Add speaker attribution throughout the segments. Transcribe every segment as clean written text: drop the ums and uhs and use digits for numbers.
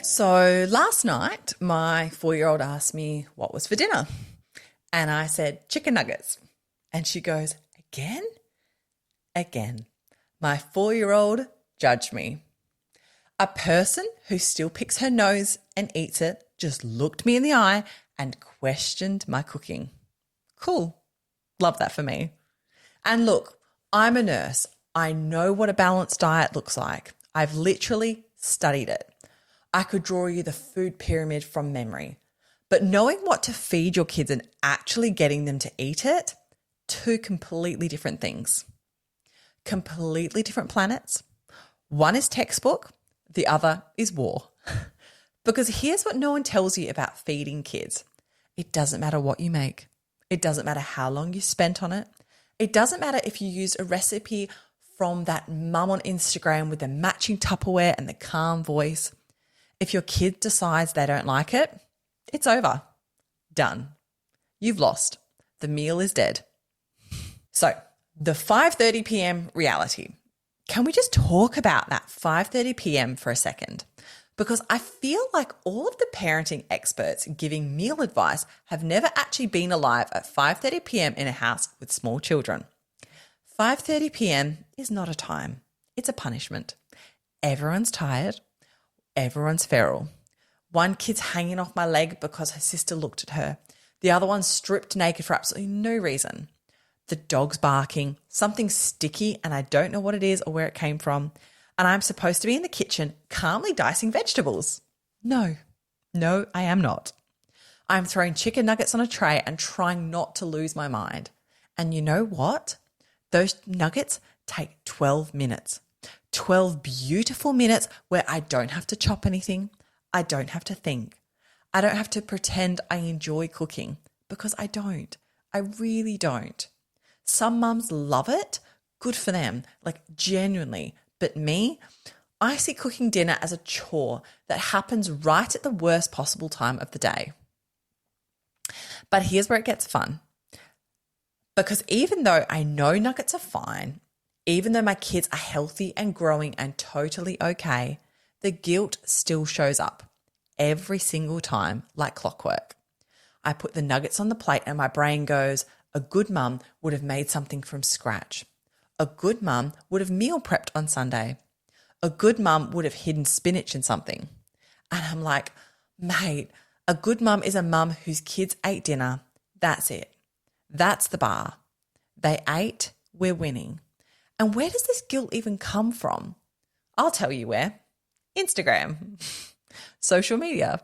Speaker 1: So last night, my 4-year-old asked me what was for dinner. And I said, chicken nuggets. And she goes, again? Again. My 4-year-old judged me. A person who still picks her nose and eats it just looked me in the eye and questioned my cooking. Cool. Love that for me. And look, I'm a nurse. I know what a balanced diet looks like. I've literally studied it. I could draw you the food pyramid from memory. But knowing what to feed your kids and actually getting them to eat it, two completely different things. Completely different planets. One is textbook, the other is war. Because here's what no one tells you about feeding kids. It doesn't matter what you make. It doesn't matter how long you spent on it. It doesn't matter if you use a recipe from that mum on Instagram with the matching Tupperware and the calm voice. If your kid decides they don't like it, it's over. Done. You've lost. The meal is dead. So, the 5:30 p.m. reality. Can we just talk about that 5:30 p.m. for a second? Because I feel like all of the parenting experts giving meal advice have never actually been alive at 5:30 p.m. in a house with small children. 5:30 p.m. is not a time. It's a punishment. Everyone's tired. Everyone's feral. One kid's hanging off my leg because her sister looked at her. The other one's stripped naked for absolutely no reason. The dog's barking, something sticky, and I don't know what it is or where it came from. And I'm supposed to be in the kitchen calmly dicing vegetables. No, I am not. I'm throwing chicken nuggets on a tray and trying not to lose my mind. And you know what? Those nuggets take 12 minutes. 12 beautiful minutes where I don't have to chop anything. I don't have to think. I don't have to pretend I enjoy cooking because I don't. I really don't. Some mums love it. Good for them. Like genuinely. But me, I see cooking dinner as a chore that happens right at the worst possible time of the day. But here's where it gets fun. Because even though I know nuggets are fine, even though my kids are healthy and growing and totally okay, the guilt still shows up every single time like clockwork. I put the nuggets on the plate and my brain goes, a good mum would have made something from scratch. A good mum would have meal prepped on Sunday. A good mum would have hidden spinach in something. And I'm like, mate, a good mum is a mum whose kids ate dinner. That's it. That's the bar. They ate, we're winning. And where does this guilt even come from? I'll tell you where. Instagram. Social media.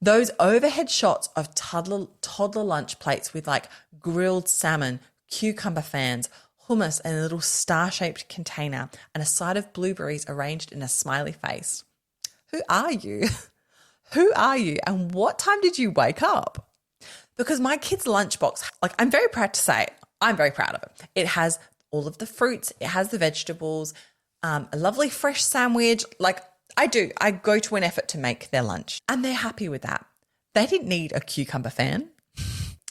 Speaker 1: Those overhead shots of toddler lunch plates with like grilled salmon, cucumber fans, hummus in a little star-shaped container and a side of blueberries arranged in a smiley face. Who are you? Who are you? And what time did you wake up? Because my kid's lunchbox, like I'm very proud to say, I'm very proud of it. It has all of the fruits, it has the vegetables, a lovely fresh sandwich. Like I go to an effort to make their lunch and they're happy with that. They didn't need a cucumber fan.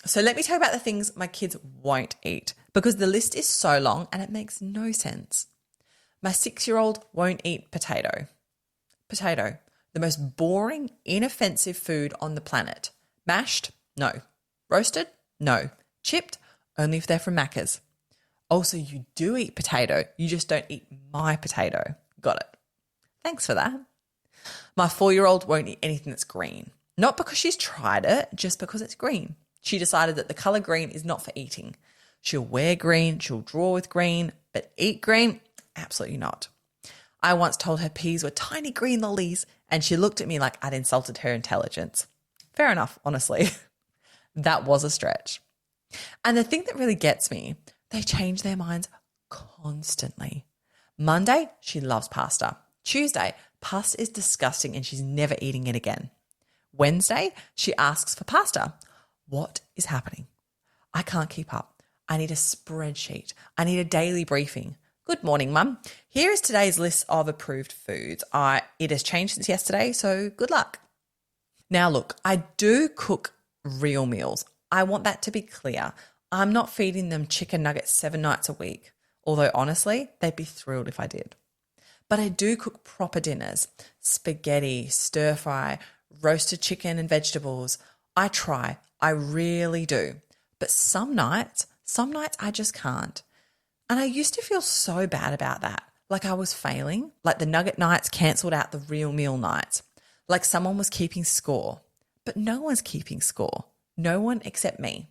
Speaker 1: So let me tell you about the things my kids won't eat because the list is so long and it makes no sense. My 6-year-old won't eat potato. Potato, the most boring, inoffensive food on the planet. Mashed? No. Roasted? No. Chipped? Only if they're from Macca's. Also, you do eat potato. You just don't eat my potato. Got it. Thanks for that. My 4-year-old won't eat anything that's green. Not because she's tried it, just because it's green. She decided that the colour green is not for eating. She'll wear green, she'll draw with green, but eat green? Absolutely not. I once told her peas were tiny green lollies and she looked at me like I'd insulted her intelligence. Fair enough, honestly. That was a stretch. And the thing that really gets me, they change their minds constantly. Monday, she loves pasta. Tuesday, pasta is disgusting and she's never eating it again. Wednesday, she asks for pasta. What is happening? I can't keep up. I need a spreadsheet. I need a daily briefing. Good morning, Mum. Here is today's list of approved foods. It has changed since yesterday, so good luck. Now, look, I do cook real meals. I want that to be clear. I'm not feeding them chicken nuggets 7 nights a week, although honestly, they'd be thrilled if I did. But I do cook proper dinners, spaghetti, stir fry, roasted chicken and vegetables. I try, I really do. But some nights I just can't. And I used to feel so bad about that. Like I was failing, like the nugget nights cancelled out the real meal nights, like someone was keeping score. But no one's keeping score. No one except me.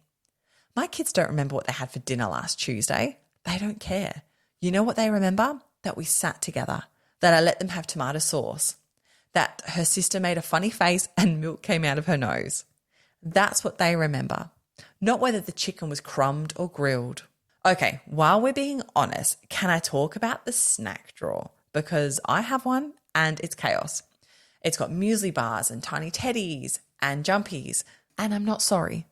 Speaker 1: My kids don't remember what they had for dinner last Tuesday. They don't care. You know what they remember? That we sat together, that I let them have tomato sauce, that her sister made a funny face and milk came out of her nose. That's what they remember, not whether the chicken was crumbed or grilled. Okay, while we're being honest, can I talk about the snack drawer? Because I have one and it's chaos. It's got muesli bars and tiny teddies and jumpies, and I'm not sorry.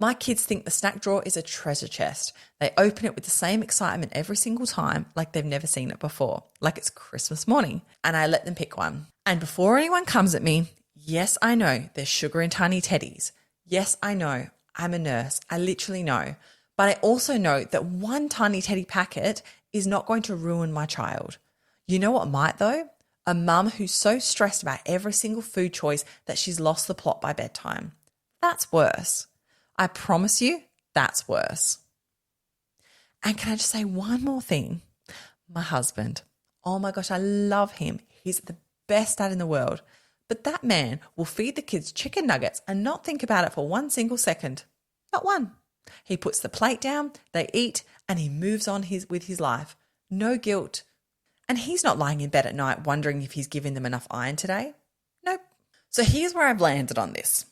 Speaker 1: My kids think the snack drawer is a treasure chest. They open it with the same excitement every single time, like they've never seen it before, like it's Christmas morning, and I let them pick one. And before anyone comes at me, yes, I know there's sugar in tiny teddies. Yes, I know. I'm a nurse. I literally know. But I also know that one tiny teddy packet is not going to ruin my child. You know what might though? A mum who's so stressed about every single food choice that she's lost the plot by bedtime. That's worse. I promise you, that's worse. And can I just say one more thing? My husband. Oh my gosh, I love him. He's the best dad in the world. But that man will feed the kids chicken nuggets and not think about it for one single second. Not one. He puts the plate down, they eat, and he moves on with his life. No guilt. And he's not lying in bed at night wondering if he's given them enough iron today. Nope. So here's where I've landed on this.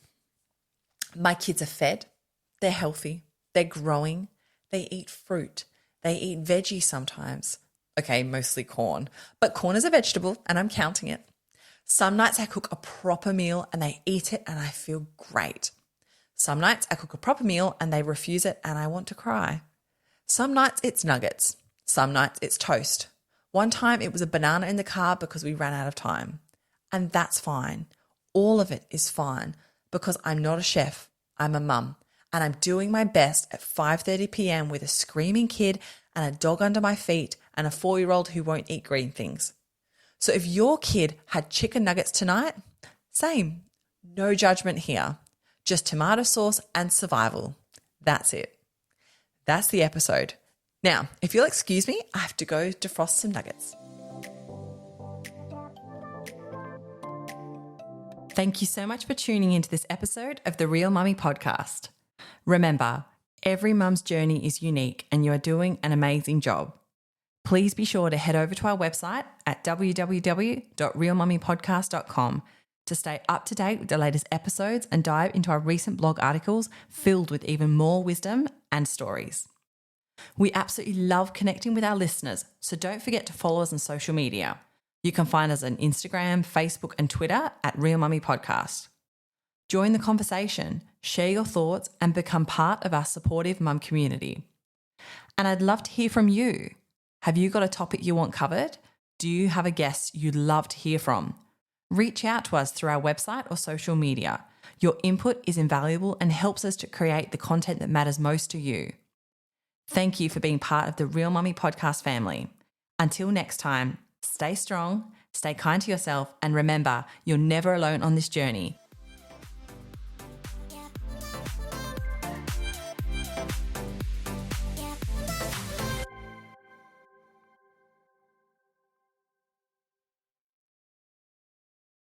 Speaker 1: My kids are fed. They're healthy. They're growing. They eat fruit. They eat veggies sometimes. Okay, mostly corn. But corn is a vegetable and I'm counting it. Some nights I cook a proper meal and they eat it and I feel great. Some nights I cook a proper meal and they refuse it and I want to cry. Some nights it's nuggets. Some nights it's toast. One time it was a banana in the car because we ran out of time. And that's fine. All of it is fine because I'm not a chef. I'm a mum. And I'm doing my best at 5:30 p.m. with a screaming kid and a dog under my feet and a 4-year-old who won't eat green things. So if your kid had chicken nuggets tonight, same. No judgment here. Just tomato sauce and survival. That's it. That's the episode. Now, if you'll excuse me, I have to go defrost some nuggets. Thank you so much for tuning into this episode of the Real Mummy podcast. Remember, every mum's journey is unique and you are doing an amazing job. Please be sure to head over to our website at www.realmummypodcast.com to stay up to date with the latest episodes and dive into our recent blog articles filled with even more wisdom and stories. We absolutely love connecting with our listeners, so don't forget to follow us on social media. You can find us on Instagram, Facebook and Twitter at Real Mummy Podcast. Join the conversation, share your thoughts and become part of our supportive mum community. And I'd love to hear from you. Have you got a topic you want covered? Do you have a guest you'd love to hear from? Reach out to us through our website or social media. Your input is invaluable and helps us to create the content that matters most to you. Thank you for being part of the Real Mummy podcast family. Until next time, stay strong, stay kind to yourself, and remember, you're never alone on this journey.